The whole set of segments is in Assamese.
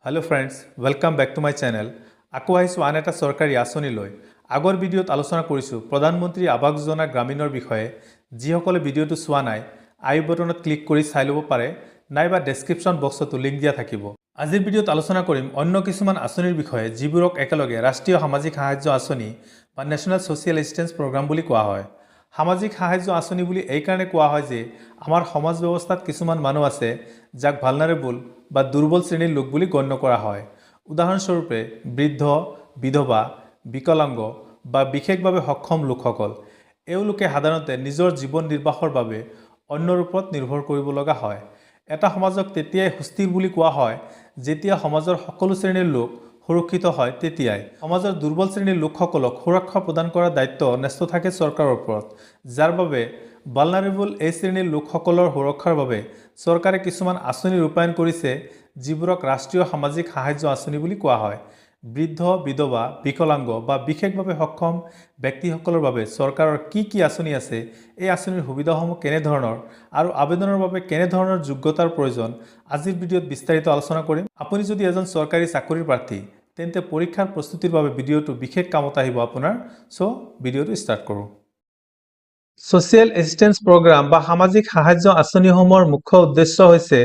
Hello friends, welcome back to my channel. আকৌ আহিছোঁ আন এটা চৰকাৰী আঁচনি লৈ। আগৰ ভিডিঅ'ত আলোচনা কৰিছোঁ প্ৰধানমন্ত্ৰী আৱাস যোজনা গ্ৰামীণৰ বিষয়ে। যিসকলে ভিডিঅ'টো চোৱা নাই, আই বটনত ক্লিক কৰি চাই ল'ব পাৰে, নাইবা ডেছক্ৰিপশ্যন বক্সতো লিংক দিয়া থাকিব। আজিৰ ভিডিঅ'ত আলোচনা কৰিম অন্য কিছুমান আঁচনিৰ বিষয়ে যিবোৰক একেলগে ৰাষ্ট্ৰীয় সামাজিক সাহায্য আঁচনি বা নেশ্যনেল ছ'চিয়েল এছিষ্টেন্স প্ৰগ্ৰাম বুলি কোৱা হয়। সামাজিক সাহায্য আঁচনি বুলি এইকাৰণে কোৱা হয় যে আমাৰ সমাজ ব্যৱস্থাত কিছুমান মানুহ আছে যাক ভালনাৰেবল বা দুৰ্বল শ্ৰেণীৰ লোক বুলি গণ্য কৰা হয়। উদাহৰণস্বৰূপে বৃদ্ধ, বিধৱা, বিকলাংগ বা বিশেষভাৱে সক্ষম লোকসকল। এওঁলোকে সাধাৰণতে নিজৰ জীৱন নিৰ্বাহৰ বাবে অন্যৰ ওপৰত নিৰ্ভৰ কৰিব লগা হয়। এটা সমাজক তেতিয়াই সুস্থিৰ বুলি কোৱা হয় যেতিয়া সমাজৰ সকলো শ্ৰেণীৰ লোক সুৰক্ষিত হয়। তেতিয়াই সমাজৰ দুৰ্বল শ্ৰেণীৰ লোকসকলক সুৰক্ষা প্ৰদান কৰাৰ দায়িত্ব ন্যস্ত থাকে চৰকাৰৰ ওপৰত, যাৰ বাবে ভালনাৰেবল এই শ্ৰেণীৰ লোকসকলৰ সুৰক্ষাৰ বাবে চৰকাৰে কিছুমান আঁচনি ৰূপায়ণ কৰিছে যিবোৰক ৰাষ্ট্ৰীয় সামাজিক সাহায্য আঁচনি বুলি কোৱা হয়। বৃদ্ধ, বিধৱা, বিকলাংগ বা বিশেষভাৱে সক্ষম ব্যক্তিসকলৰ বাবে চৰকাৰৰ কি আঁচনি আছে, এই আঁচনিৰ সুবিধাসমূহ কেনেধৰণৰ আৰু আবেদনৰ বাবে কেনেধৰণৰ যোগ্যতাৰ প্ৰয়োজন, আজিৰ ভিডিঅ'ত বিস্তাৰিত আলোচনা কৰিম। আপুনি যদি এজন চৰকাৰী চাকৰিৰ প্ৰাৰ্থী, তেন্তে পৰীক্ষাৰ প্ৰস্তুতিৰ বাবে ভিডিঅ'টো বিশেষ কামত আহিব আপোনাৰ। চ' ভিডিঅ'টো ষ্টাৰ্ট কৰোঁ। ছ'চিয়েল এছিষ্টেন্স প্ৰগ্ৰাম বা সামাজিক সাহায্য আঁচনিসমূহৰ মুখ্য উদ্দেশ্য হৈছে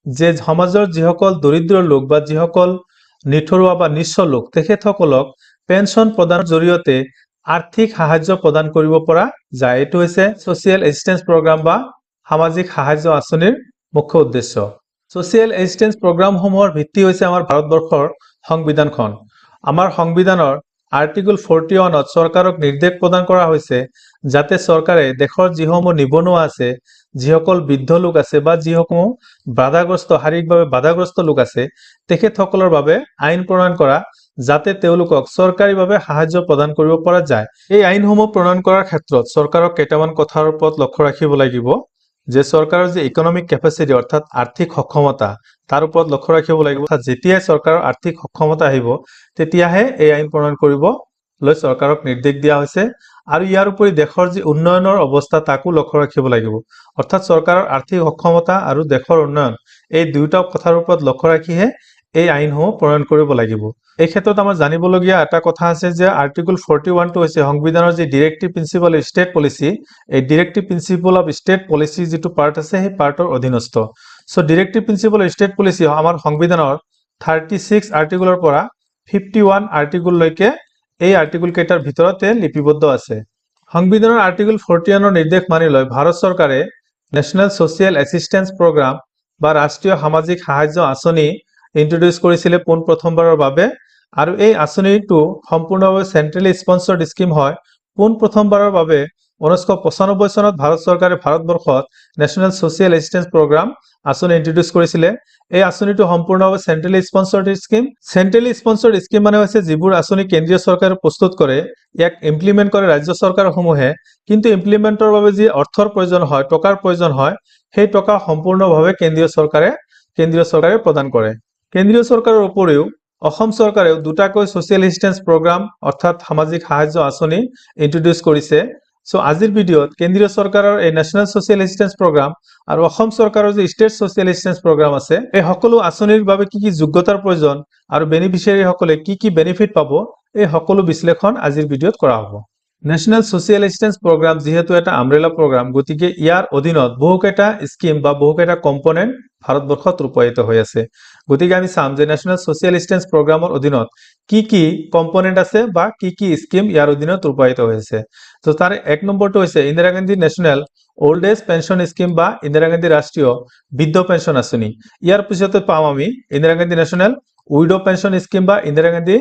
যে সমাজৰ যিসকল দৰিদ্ৰ লোক বা যিসকল নিথৰুৱা বা নিঃস্ব লোক, তেখেতসকলক পেঞ্চন প্ৰদানৰ জৰিয়তে আৰ্থিক সাহায্য প্ৰদান কৰিব পৰা যায়। এইটো হৈছে ছ'চিয়েল এছিষ্টেন্স প্ৰগ্ৰাম বা সামাজিক সাহায্য আঁচনিৰ মুখ্য উদ্দেশ্য। ছ'চিয়েল এছিষ্টেন্স প্ৰগ্ৰামসমূহৰ ভিত্তি হৈছে আমাৰ ভাৰতবৰ্ষৰ সংবিধানখন। আমাৰ সংবিধানৰ আৰ্টিকল 41ত চৰকাৰক নিৰ্দেশ প্ৰদান কৰা হৈছে যাতে চৰকাৰে দেশৰ যিসমূহ নিবনুৱা আছে, যিসকল বৃদ্ধ লোক আছে বা যিসমূহ শাৰীৰিকভাৱে বাধাগ্ৰস্ত লোক আছে, তেখেতসকলৰ বাবে আইন প্ৰণয়ন কৰা যাতে তেওঁলোকক চৰকাৰীভাৱে সাহায্য প্ৰদান কৰিব পৰা যায়। এই আইনসমূহ প্ৰণয়ন কৰাৰ ক্ষেত্ৰত চৰকাৰক কেইটামান কথাৰ ওপৰত লক্ষ্য ৰাখিব লাগিব যে চৰকাৰৰ যে ইকনমিক কেপাচিটি অৰ্থাৎ আৰ্থিক সক্ষমতা, তাৰ ওপৰত লক্ষ্য ৰাখিব লাগিব। যেতিয়াই চৰকাৰৰ আৰ্থিক সক্ষমতা আহিব তেতিয়াহে এই আইন প্ৰণয়ন কৰিবলৈ চৰকাৰক নিৰ্দেশ দিয়া হৈছে। আৰু ইয়াৰ উপৰি দেশৰ যি উন্নয়নৰ অৱস্থা তাকো লক্ষ্য ৰাখিব লাগিব। অৰ্থাৎ চৰকাৰৰ আৰ্থিক সক্ষমতা আৰু দেশৰ উন্নয়ন এই দুয়োটা কথাৰ ওপৰত লক্ষ্য ৰাখিহে এই আইনসমূহ প্ৰণয়ন কৰিব লাগিব। এই ক্ষেত্ৰত আমাৰ জানিবলগীয়া এটা কথা আছে যে আৰ্টিকল 41টো হৈছে সংবিধানৰ যি ডিৰেক্টিভ প্ৰিন্সিপল অফ ষ্টেট পলিচি, এই ডিৰেক্টিভ প্ৰিন্সিপল অফ ষ্টেট পলিচি যিটো পাৰ্ট আছে সেই পাৰ্টৰ অধীনস্থ। চ' ডিৰেক্টিভ প্ৰিন্সিপল অফ ষ্টেট পলিচি আমাৰ সংবিধানৰ 36 আৰ্টিকলৰ পৰা 51 আৰ্টিকললৈকে এই আৰ্টিকল কেইটাৰ ভিতৰতে লিপিবদ্ধ আছে। সংবিধানৰ আৰ্টিকল 41ৰ নিৰ্দেশ মানি লৈ ভাৰত চৰকাৰে নেশ্যনেল ছ'চিয়েল এছিষ্টেন্স প্ৰগ্ৰাম বা ৰাষ্ট্ৰীয় সামাজিক সাহায্য আঁচনি ইন্ট্ৰডিউচ কৰিছিলে পোনপ্ৰথমবাৰৰ বাবে। আৰু এই আঁচনিটো সম্পূৰ্ণভাৱে চেন্ট্ৰেলি স্পন্সৰ্ড স্কিম হয়। পোনপ্ৰথমবাৰৰ বাবে 1995 চনত ভাৰত চৰকাৰে ভাৰতবৰ্ষত নেশ্যনেল ছ'চিয়েল এছিষ্টেন্স প্ৰগ্ৰাম আঁচনি ইন্ট্ৰডিউচ কৰিছিলে। এই আঁচনিটো সম্পূৰ্ণভাৱে চেন্ট্ৰেলি স্পন্সৰ্ড স্কিম। চেন্ট্ৰেলি স্পন্সৰ্ড স্কিম মানে হৈছে যিবোৰ আঁচনি কেন্দ্ৰীয় চৰকাৰে প্ৰস্তুত কৰে, ইয়াক ইমপ্লিমেণ্ট কৰে ৰাজ্য চৰকাৰসমূহে, কিন্তু ইমপ্লিমেণ্টৰ বাবে যি অৰ্থৰ প্ৰয়োজন হয়, টকাৰ প্ৰয়োজন হয়, সেই টকা সম্পূৰ্ণভাৱে কেন্দ্ৰীয় চৰকাৰে প্ৰদান কৰে। কেন্দ্ৰীয় চৰকাৰৰ উপৰিও অসম চৰকাৰেও দুটাকৈ ছ'চিয়েল এছিষ্টেন্স প্ৰগ্ৰাম অৰ্থাৎ সামাজিক সাহায্য আঁচনি ইন্ট্ৰডিউচ কৰিছে। চ' আজিৰ ভিডিঅ'ত কেন্দ্ৰীয় চৰকাৰৰ এই নেশ্যনেল ছ'চিয়েল এছিষ্টেন্স প্ৰগ্ৰাম আৰু অসম চৰকাৰৰ যি ষ্টেট ছ'চিয়েল এছিষ্টেন্স প্ৰগ্ৰাম আছে, এই সকলো আঁচনিৰ বাবে কি যোগ্যতাৰ প্ৰয়োজন আৰু বেনিফিচিয়াৰীসকলে কি বেনিফিট পাব, এই সকলো বিশ্লেষণ আজিৰ ভিডিঅ'ত কৰা হ'ব। নেশ্যনেল ছ'চিয়েল এছিষ্টেন্স প্ৰগ্ৰাম যিহেতু এটা আমব্ৰেলা প্ৰগ্ৰাম, গতিকে ইয়াৰ অধীনত বহুকেইটা স্কিম বা বহুকেইটা কম্পনেণ্ট ভাৰতবৰ্ষত ৰূপায়িত হৈ আছে। গতিকে আমি চাম যে নেশ্যনেল ছ'চিয়েল এছিষ্টেন্স প্ৰগ্ৰামৰ অধীনত কি কম্পনেণ্ট আছে বা কি স্কিম ইয়াৰ অধীনত ৰূপায়িত হৈ আছে। তো তাৰে 1 নম্বৰটো হৈছে Indira Gandhi national old age pension scheme বা ইন্দিৰা গান্ধী ৰাষ্ট্ৰীয় বৃদ্ধ পেঞ্চন আঁচনি। ইয়াৰ পিছতে পাম আমি Indira Gandhi national widow pension scheme বা ইন্দিৰা গান্ধী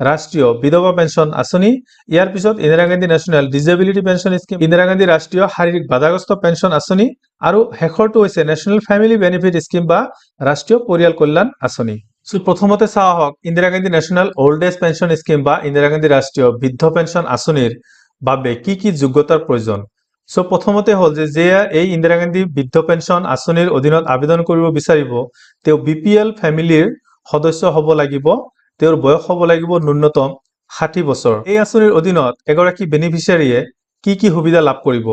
ৰাষ্ট্ৰীয় বিধৱা পেঞ্চন আঁচনি। ইয়াৰ পিছত Indira Gandhi national disability pension scheme, Indira Gandhi ৰাষ্ট্ৰীয় শাৰীৰিক বাধাগ্ৰস্ত পেঞ্চন আঁচনি, আৰু শেষৰটো হৈছে নেশ্যনেল ফেমিলি বেনিফিট স্কিম বা ৰাষ্ট্ৰীয় পৰিয়াল কল্যাণ আঁচনি। চ' প্ৰথমতে চাওঁ আহক Indira Gandhi national old age pension scheme বা ইন্দিৰা গান্ধী ৰাষ্ট্ৰীয় বৃদ্ধ পেঞ্চন আঁচনিৰ বাবে কি যোগ্যতাৰ প্ৰয়োজন। চ' প্ৰথমতে হ'ল যে এই ইন্দিৰা গান্ধী বৃদ্ধ পেঞ্চন আঁচনিৰ অধীনত আবেদন কৰিব বিচাৰিব, তেওঁ BPL ফেমিলিৰ সদস্য হ'ব লাগিব, তেওঁৰ বয়স হ'ব লাগিব ন্যূনতম 60 বছৰ। এই আঁচনিৰ অধীনত এগৰাকী বেনিফিচিয়াৰীয়ে কি সুবিধা লাভ কৰিব।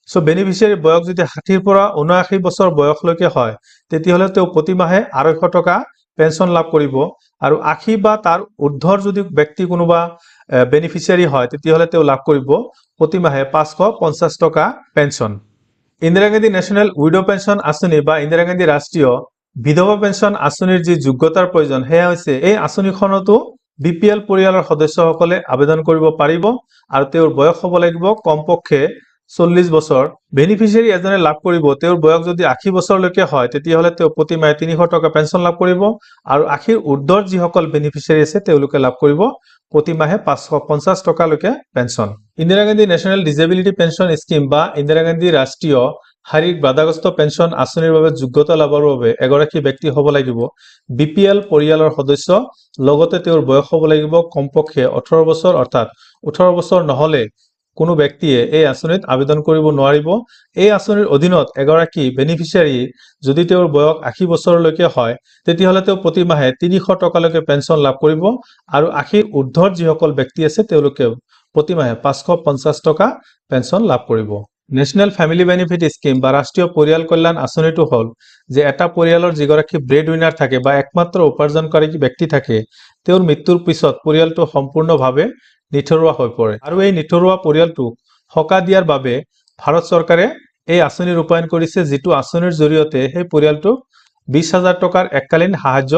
চ' বেনিফিচিয়াৰীৰ বয়স যদি 60ৰ পৰা 79 বছৰ বয়সলৈকে হয়, তেতিয়াহ'লে তেওঁ প্ৰতিমাহে 250 টকা পেঞ্চন লাভ কৰিব আৰু 80 বা তাৰ ঊৰ্ধ্বৰ যদি ব্যক্তি কোনোবা বেনিফিচিয়াৰী হয় তেতিয়াহ'লে তেওঁ লাভ কৰিব প্ৰতিমাহে 550 টকা pension. Indira Gandhi national widow pension আঁচনি বা ইন্দিৰা গান্ধী ৰাষ্ট্ৰীয় বিধৱা পেঞ্চন আঁচনিৰ যি যোগ্যতাৰ প্ৰয়োজন সেয়া হৈছে এই আঁচনিখনতো BPL পৰিয়ালৰ সদস্যসকলে আবেদন কৰিব পাৰিব আৰু তেওঁৰ বয়স হ'ব লাগিব কমপক্ষে 40 বছৰ। বেনিফিচিয়াৰী এজনে লাভ কৰিব তেওঁৰ বয়স যদি 80 বছৰলৈকে হয় তেতিয়াহ'লে তেওঁ প্ৰতিমাহে 300 টকা পেঞ্চন লাভ কৰিব আৰু 80ৰ ঊৰ্ধ্বৰ যিসকল বেনিফিচিয়াৰী আছে তেওঁলোকে লাভ কৰিব প্ৰতিমাহে 550 টকালৈকে pension. Indira Gandhi national disability pension scheme বা ইন্দিৰা গান্ধী ৰাষ্ট্ৰীয় শাৰীৰিক বাধাগ্ৰস্ত পেঞ্চন আঁচনিৰ বাবে যোগ্যতা লাভৰ বাবে এগৰাকী ব্যক্তি হ'ব লাগিব BPL পৰিয়ালৰ সদস্য, লগতে তেওঁৰ বয়স হ'ব লাগিব কমপক্ষে 18 বছৰ, অৰ্থাৎ 18 বছৰ নহ'লে কোনো ব্যক্তিয়ে এই আঁচনিত আবেদন কৰিব নোৱাৰিব। এই আঁচনিৰ অধীনত এগৰাকী বেনিফিচিয়াৰী যদি তেওঁৰ বয়স 80 বছৰলৈকে হয় তেতিয়াহ'লে তেওঁ প্ৰতিমাহে 300 টকালৈকে পেঞ্চন লাভ কৰিব আৰু 80ৰ ঊৰ্ধ্বৰ যিসকল ব্যক্তি আছে তেওঁলোকে প্ৰতিমাহে 550 টকা পেঞ্চন লাভ কৰিব। নেশ্যনেল ফেমিলি বেনিফিট স্কিম বা ৰাষ্ট্ৰীয় পৰিয়াল কল্যাণ আঁচনিটো হ'ল যে এটা পৰিয়ালৰ যিগৰাকী ব্ৰেড উইনাৰ থাকে বা একমাত্ৰ উপাৰ্জনকাৰী ব্যক্তি থাকে তেওঁৰ মৃত্যুৰ পিছত পৰিয়ালটো সম্পূৰ্ণভাৱে নিথৰুৱা হৈ পৰে আৰু এই নিথৰুৱা পৰিয়ালটোক সকাহ দিয়াৰ বাবে ভাৰত চৰকাৰে এই আঁচনি ৰূপায়ণ কৰিছে, যিটো আঁচনিৰ জৰিয়তে সেই পৰিয়ালটোক 20,000 টকাৰ এককালীন সাহায্য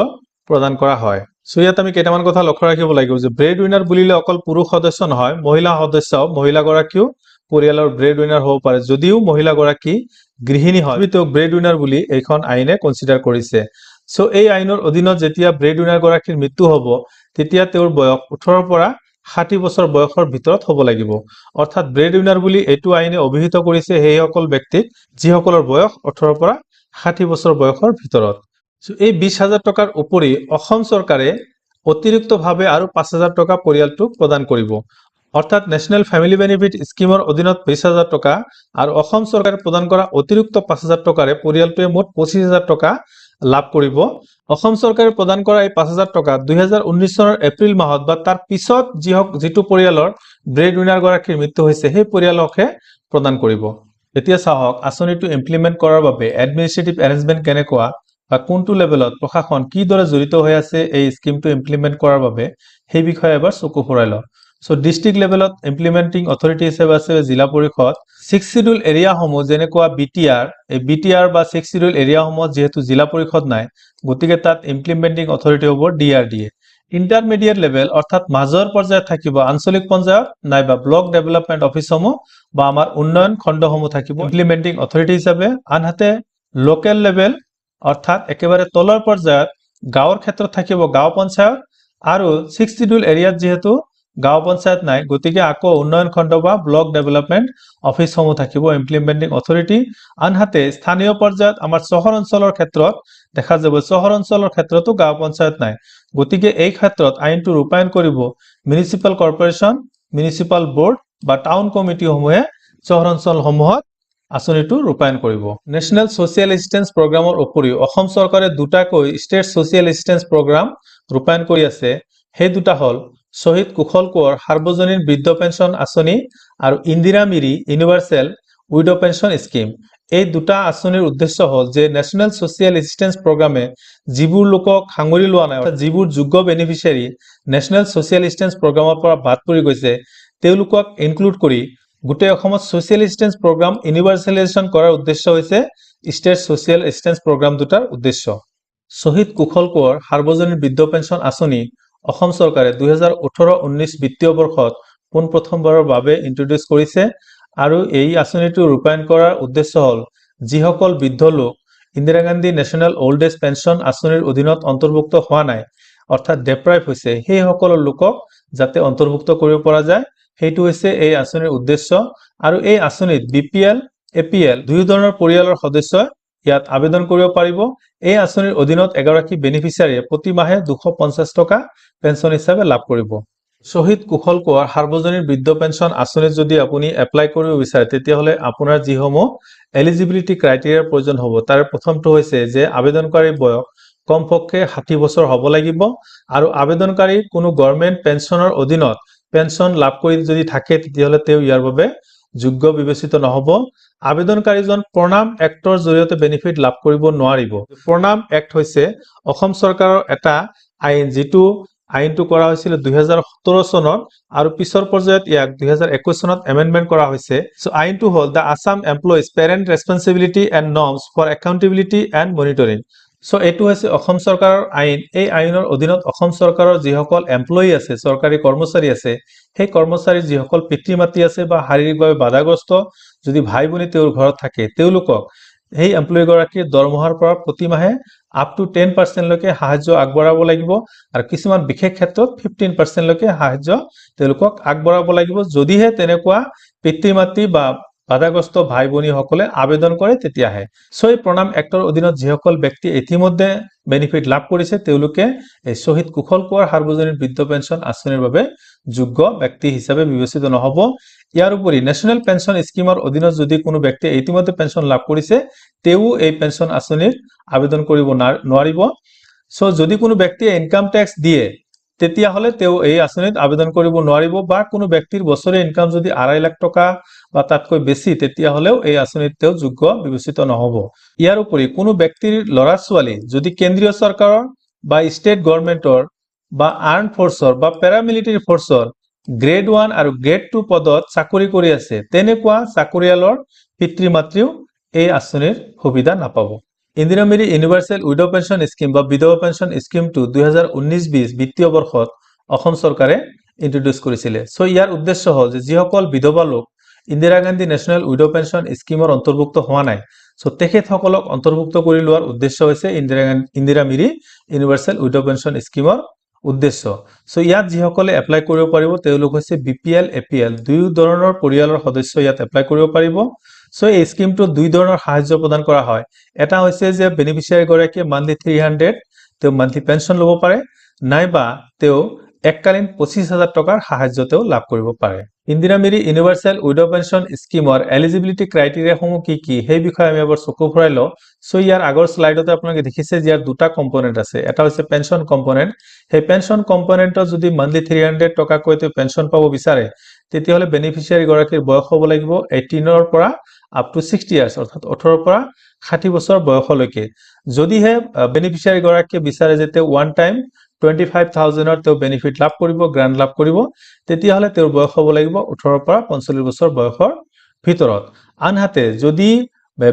প্ৰদান কৰা হয়। সো ইয়াত আমি কেইটামান কথা লক্ষ্য ৰাখিব লাগিব যে ব্ৰেড উইনাৰ বুলিলে অকল পুৰুষ সদস্য নহয়, মহিলা সদস্য, মহিলাগৰাকীও পৰিয়ালৰ ব্ৰেড উইনাৰ হ'ব পাৰে। যদিও মহিলাগৰাকী গৃহিণী হয় তেওঁ ব্ৰেড উইনাৰ বুলি এইখন আইনে কনচিডাৰ কৰিছে। সো এই আইনৰ অধীনত যেতিয়া ব্ৰেড উইনাৰ গৰাকীৰ মৃত্যু হ'ব তেতিয়া তেওঁৰ বয়স 18 পৰা 60 বছৰ বয়সৰ ভিতৰত হ'ব লাগিব। অৰ্থাৎ ব্ৰেড উইনাৰ বুলি এইটো আইনে অভিহিত কৰিছে সেইসকল ব্যক্তিক যিসকলৰ বয়স 18 পৰা 60 বছৰ বয়সৰ ভিতৰত। সো এই 20,000 টকাৰ উপৰি অসম চৰকাৰে অতিৰিক্তভাৱে আৰু 5,000 টকা পৰিয়ালটোক প্ৰদান কৰিব। অৰ্থাৎ নেশ্যনেল ফেমিলি বেনিফিট স্কিমৰ অধীনত 20,000 টকা আৰু অসম চৰকাৰে প্ৰদান কৰা অতিৰিক্ত 5,000 টকাৰে পৰিয়ালটোৱে মুঠ 25,000 টকা লাভ কৰিব। অসম চৰকাৰে প্ৰদান কৰা এই 5,000 টকা 2019 চনৰ এপ্ৰিল মাহত বা তাৰ পিছত যিটো পৰিয়ালৰ ব্ৰেড উইনাৰ গৰাকীৰ মৃত্যু হৈছে সেই পৰিয়ালকহে প্ৰদান কৰিব। এতিয়া চাওক আঁচনিটো ইমপ্লিমেণ্ট কৰাৰ বাবে এডমিনিষ্ট্ৰেটিভ এৰেঞ্জমেণ্ট কেনেকুৱা বা কোনটো লেভেলত প্ৰশাসন কিদৰে জড়িত হৈ আছে এই স্কিমটো ইমপ্লিমেণ্ট কৰাৰ বাবে সেই বিষয়ে এবাৰ চকু ফুৰাই লওক। সো ডিষ্ট্ৰিক্ট লেভেলত ইমপ্লিমেণ্টিং অথৰিটি হিচাপে আছে জিলা পৰিষদ। 6 শিডিউল এৰিয়াসমূহ যেনেকুৱা BTR, এই BTR বা 6 শিডিউল এৰিয়াসমূহত যিহেতু জিলা পৰিষদ নাই গতিকে তাত ইমপ্লিমেণ্টিং অথৰিটি হ'ব DRDA। ইণ্টাৰমিডিয়েট লেভেল অৰ্থাৎ মাজৰ পৰ্যায়ত থাকিব আঞ্চলিক পঞ্চায়ত নাইবা ব্লক ডেভেলপমেণ্ট অফিচসমূহ বা আমাৰ উন্নয়ন খণ্ডসমূহ থাকিব ইমপ্লিমেণ্টিং অথৰিটি হিচাপে। আনহাতে লোকেল লেভেল অৰ্থাৎ একেবাৰে তলৰ পৰ্যায়ত গাঁৱৰ ক্ষেত্ৰত থাকিব গাঁও পঞ্চায়ত আৰু 6 শিডিউল এৰিয়াত যিহেতু গাঁও পঞ্চায়ত নাই গতিকে আকৌ উন্নয়ন খণ্ড বা ব্লক ডেভেলপমেণ্ট অফিচসমূহ থাকিব ইমপ্লিমেণ্টিং অথৰিটি। আনহাতে স্থানীয় পৰ্যায়ত আমাৰ চহৰ অঞ্চলৰ ক্ষেত্ৰত দেখা যাব চহৰ অঞ্চলৰ ক্ষেত্ৰতো গাঁও পঞ্চায়ত নাই গতিকে এই ক্ষেত্ৰত আইনটো ৰূপায়ণ কৰিব মিউনিচিপাল কৰ্পোৰেশ্যন, মিউনিচিপাল বোৰ্ড বা টাউন কমিটিসমূহে চহৰ অঞ্চলসমূহত আঁচনিটো ৰূপায়ণ কৰিব। নেশ্যনেল ছ'চিয়েল এছিষ্টেন্স প্ৰগ্ৰামৰ উপৰিও অসম চৰকাৰে দুটাকৈ ষ্টেট ছ'চিয়েল এছিষ্টেন্স প্ৰগ্ৰাম ৰূপায়ণ কৰি আছে। সেই দুটা হ'ল শ্বহীদ কুশল কোঁৱৰ সাৰ্বজনীন বৃদ্ধ পেঞ্চন আঁচনি আৰু Indira Miri universal widow pension scheme. এই দুটা আঁচনিৰ উদ্দেশ্য হ'ল যে নেশ্যনেল ছ'চিয়েল এছিষ্টেন্স প্ৰগ্ৰামে যিবোৰ লোকক সাঙুৰি লোৱা নাই অৰ্থাৎ যিবোৰ যোগ্য বেনিফিচিয়াৰী নেশ্যনেল ছ'চিয়েল এছিষ্টেন্স প্ৰগ্ৰামৰ পৰা বাদ পৰি গৈছে তেওঁলোকক ইনক্লুড কৰি গোটেই অসমত ছ'চিয়েল এছিষ্টেন্স প্ৰগ্ৰাম ইউনিভাৰ্চেলাইজেশ্যন কৰাৰ উদ্দেশ্য হৈছে ষ্টেট ছ'চিয়েল এছিষ্টেন্স প্ৰগ্ৰাম দুটাৰ উদ্দেশ্য। শ্বহীদ কুশল কোঁৱৰ সাৰ্বজনীন বৃদ্ধ পেঞ্চন আঁচনি অসম চৰকাৰে 2018-19 বিত্তীয় বৰ্ষত পোনপ্ৰথমবাৰৰ বাবে ইন্ট্ৰডিউচ কৰিছে আৰু এই আঁচনিটো ৰূপায়ণ কৰাৰ উদ্দেশ্য হ'ল যিসকল বৃদ্ধ লোক Indira Gandhi national old age pension আঁচনিৰ অধীনত অন্তৰ্ভুক্ত হোৱা নাই অৰ্থাৎ ডেপ্ৰাইভ হৈছে সেই সকল লোকক যাতে অন্তৰ্ভুক্ত কৰিব পৰা যায় সেইটো হৈছে এই আঁচনিৰ উদ্দেশ্য। আৰু এই আঁচনিত BPL, APL দুই ধৰণৰ পৰিয়ালৰ সদস্যই ইয়াত আবেদন কৰিব পাৰিব। এই আঁচনিৰ অধীনত এগৰাকী বেনিফিচিয়াৰীয়ে প্ৰতিমাহে 250 টকা পেঞ্চন হিচাপে লাভ কৰিব। শ্বহীদ কুশল কোঁৱৰ সাৰ্বজনীন বৃদ্ধ পেঞ্চন আঁচনিত যদি আপুনি এপ্লাই কৰিব বিচাৰে তেতিয়াহ'লে আপোনাৰ যিসমূহ এলিজিবিলিটি ক্ৰাইটেৰিয়াৰ প্ৰয়োজন হ'ব তাৰে প্ৰথমটো হৈছে যে আবেদনকাৰীৰ বয়স কমপক্ষে 60 বছৰ হ'ব লাগিব আৰু আবেদনকাৰী কোনো গভৰ্ণমেণ্ট পেঞ্চনৰ অধীনত পেঞ্চন লাভ কৰি যদি থাকে তেতিয়াহ'লে তেওঁ ইয়াৰ বাবে যোগ্য বিবেচিত নহব আবেদনকাৰীজন প্ৰণাম এক্টৰ জৰিয়তে বেনিফিট লাভ কৰিব নোৱাৰিব প্ৰণাম এক্ট হৈছে অসম চৰকাৰৰ এটা আইন যিটো আইনটো কৰা হৈছিল 2017 চনত আৰু পিছৰ পৰ্যায়ত ইয়াক 2021 চনত এমেন্ডমেন্ট কৰা হৈছে সো আইনটো হল the Assam employees parent responsibility and norms for accountability and monitoring so এইটো হৈছে অসম চৰকাৰৰ আইন এই আইনৰ অধীনত অসম চৰকাৰৰ যিসকল এমপ্লয়ি আছে চৰকাৰী কৰ্মচাৰী আছে সেই কৰ্মচাৰীৰ যিসকল পিতৃ মাতৃ আছে বা শাৰীৰিকভাৱে বাধাগ্ৰস্ত যদি ভাই ভনী তেওঁৰ ঘৰত থাকে তেওঁলোকক এই এমপ্লয়ি গৰাকীৰ দৰমহাৰ পৰা প্ৰতি মাহে আপ টু 10% লৈকে সাহায্য আগবঢ়াব লাগিব আৰু কিছুমান বিশেষ ক্ষেত্ৰত 15% লৈকে সাহায্য তেওঁলোকক আগবঢ়াব লাগিব যদিহে তেনেকুৱা পিতৃ মাতৃ বা বাধাগ্ৰস্ত ভাই ভনী সকলে আবেদন কৰে তেতিয়াহে সো এই প্ৰণাম এক্টৰ অধীনত যিসকল ব্যক্তি ইতিমধ্যে বেনিফিট লাভ কৰিছে তেওঁলোকে এই শহীদ কুশল কোঁৱৰ সাৰ্বজনীন বৃদ্ধ পেঞ্চন আঁচনিৰ বাবে যোগ্য ব্যক্তি হিচাপে বিবেচিত নহব ইয়াৰ উপৰি নেশ্যনেল পেঞ্চন স্কিমৰ অধীনত যদি কোনো ব্যক্তি ইতিমধ্যে পেঞ্চন লাভ কৰিছে তেও এই পেঞ্চন আঁচনিৰ আবেদন কৰিব নোৱাৰিব সো যদি কোনো ব্যক্তিয়ে ইনকাম ট্যাক্স দিয়ে তেতিয়া হলে তেও এই আঁচনিত আবেদন কৰিব নোৱাৰিব বা কোনো ব্যক্তিৰ বছৰে ইনকাম যদি 2.5 লাখ টকা বা তাতকৈ বেছি তেতিয়া হলেও এই আঁচনিত তেও যোগ্য বিবেচিত নহব ইয়াৰ উপৰি কোনো ব্যক্তিৰ লৰা ছোৱালী যদি কেন্দ্ৰীয় চৰকাৰৰ বা ষ্টেট গভৰ্ণমেণ্টৰ বা আৰ্ম ফোৰ্সৰ বা প্যাৰামিলিটাৰী ফোৰ্সৰ গ্ৰেড 1 আৰু গ্ৰেড 2 পদত চাকৰি কৰি আছে তেনেকুৱা চাকৰিয়ালৰ পিতৃ মাতৃও এই আঁচনিৰ সুবিধা নাপাব Indira Miri universal widow pension scheme বা বিধৱা পেঞ্চন স্কিমটো 2019-20 বিত্তীয় বৰ্ষত অসম চৰকাৰে ইন্ট্ৰোডিউস কৰিছিল সো ইয়াৰ উদ্দেশ্য হল যে যিসকল বিধৱা লোক Indira Gandhi national widow pension স্কিমৰ অন্তৰ্ভুক্ত হোৱা নাই সো তেখেতসকলক অন্তৰ্ভুক্ত কৰি লোৱাৰ উদ্দেশ্য হৈছে Indira Miri universal widow pension স্কিমৰ উদ্দেশ্য সো ইয়াত যিসকলে এপ্লাই কৰিব পাৰিব তেওঁলোক হৈছে বিপিএল এপিএল দুই ধৰণৰ পৰিয়ালৰ সদস্য ইয়াত এপ্লাই কৰিব পাৰিব সো এই স্কিমটো দুই ধৰণৰ সাহায্য প্ৰদান কৰা হয় এটা হৈছে যে বেনিফিচিয়াৰী গৰাকীয়ে মান্থলি 300 তেও মান্থলি পেঞ্চন ল'ব পাৰে নাইবা তেও এককালীন 25,000 টকাৰ সাহায্য তেও লাভ কৰিব পাৰে Indira Miri universal widow pension স্কিমৰ এলিজিবিলিটি ক্ৰাইটেৰিয়া সমূহ কি কি সেই বিষয়ে আমি এবাৰ চকু ফুৰাই লওঁ সো ইয়াৰ আগৰ স্লাইডতে আপোনালোকে দেখিছে যে ইয়াৰ দুটা কম্পোনেন্ট আছে এটা হৈছে পেঞ্চন কম্পোনেন্ট সেই পেঞ্চন কম্পোনেন্টত যদি মান্থলি 300 টকাকৈ তেও পেঞ্চন পাব বিচাৰে তেতিয়া হলে বেনিফিচিয়াৰী গৰাকীৰ বয়স হ'ব লাগিব 18 ৰ পৰা আপ টু 60 ইয়াৰ্স অৰ্থাৎ 18 ৰ পৰা 60 বছৰ বয়সলৈকে যদিহে বেনিফিচিয়াৰী গৰাকীয়ে বিচাৰে যে তেও ওৱান টাইম 25,000 ৰ তেও বেনিফিট লাভ কৰিব গ্ৰান্ট লাভ কৰিব তেতিয়া হলে তেওঁৰ বয়স হ'ব লাগিব 18 ৰ পৰা 45 বছৰ বয়সৰ ভিতৰত আনহাতে যদি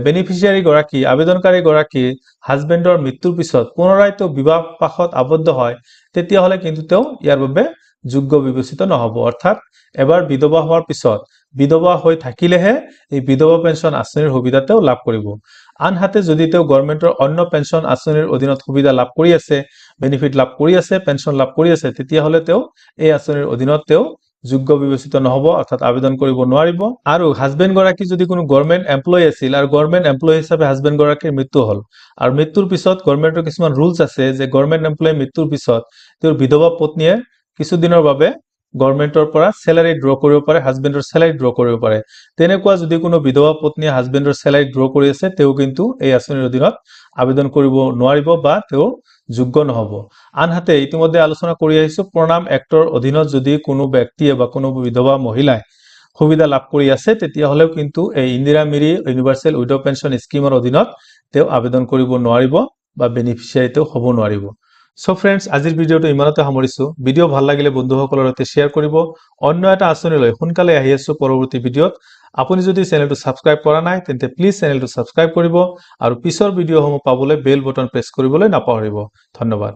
বেনিফিচিয়াৰী গৰাকী আবেদনকাৰী গৰাকী হাজবেণ্ডৰ মৃত্যুৰ পিছত পুনৰাই তেও বিবাহ পাশত আবদ্ধ হয় তেতিয়া হলে কিন্তু তেও ইয়াৰ বাবে যোগ্য বিবেচিত নহব অৰ্থাৎ এবাৰ বিধৱা হোৱাৰ পিছত বিধৱা হৈ থাকিলেহে এই বিধৱা পেঞ্চন আঁচনিৰ সুবিধা তেও লাভ কৰিব আনহাতে যদি তেও গভৰ্ণমেণ্টৰ অন্য পেঞ্চন আঁচনিৰ অধীনত সুবিধা লাভ কৰি আছে বেনিফিট লাভ কৰি আছে পেঞ্চন লাভ কৰি আছে তেতিয়া হলে তেও এই আঁচনিৰ অধীনত তেও যোগ্য বিবেচিত নহব অৰ্থাৎ আবেদন কৰিব নোৱাৰিব আৰু হাজবেণ্ড গৰাকী যদি কোনো গভৰ্ণমেণ্ট এমপ্লয়ি আছিল আৰু গভৰ্ণমেণ্ট এমপ্লয়ি হিচাপে হাজবেণ্ড গৰাকীৰ মৃত্যু হল আৰু মৃত্যুৰ পিছত গভৰ্ণমেণ্টৰ কিছুমান ৰুলছ আছে যে গভৰ্ণমেণ্ট এমপ্লয়ি মৃত্যুৰ পিছত তেওঁৰ বিধৱা পত্নীয়ে কিছু দিনৰ বাবে গভৰ্ণমেণ্টৰ পৰা স্যালাৰি ড্ৰ কৰিব পাৰে হাজবেণ্ডৰ স্যালাৰি ড্ৰ কৰিব পাৰে তেনেকুৱা যদি কোনো বিধৱা পত্নীয়ে হাজবেণ্ডৰ স্যালাৰি ড্ৰ কৰি আছে তেও কিন্তু এই আঁচনিৰ অধীনত আবেদন কৰিব নোৱাৰিব বা তেও যোগ্য নহব আনহাতে ইতিমধ্যে আলোচনা কৰি আহিছো প্ৰণাম এক্টৰ অধীনত যদি কোনো ব্যক্তিয়ে বা কোনো বিধৱা মহিলাই সুবিধা লাভ কৰি আছে তেতিয়া হলেও কিন্তু এই Indira Miri universal widow pension স্কিমৰ অধীনত তেও আবেদন কৰিব নোৱাৰিব বা বেনিফিচিয়াৰী তেও হ'ব নোৱাৰিব সো ফ্ৰেন্ডস আজিৰ ভিডিওটো ইমানতে সামৰিছো ভিডিও ভাল লাগিলে বন্ধুসকলৰ সৈতে শেয়াৰ কৰিব অন্য এটা আঁচনি লৈ সোনকালে আহি আছো পৰৱৰ্তী ভিডিওত আপুনি যদি চেনেলটো সাবস্ক্ৰাইব কৰা নাই তেন্তে প্লিজ চেনেলটো সাবস্ক্ৰাইব কৰিব আৰু পিছৰ ভিডিওসমূহ পাবলৈ বেল বটন প্ৰেছ কৰিবলৈ নাপাহৰিব ধন্যবাদ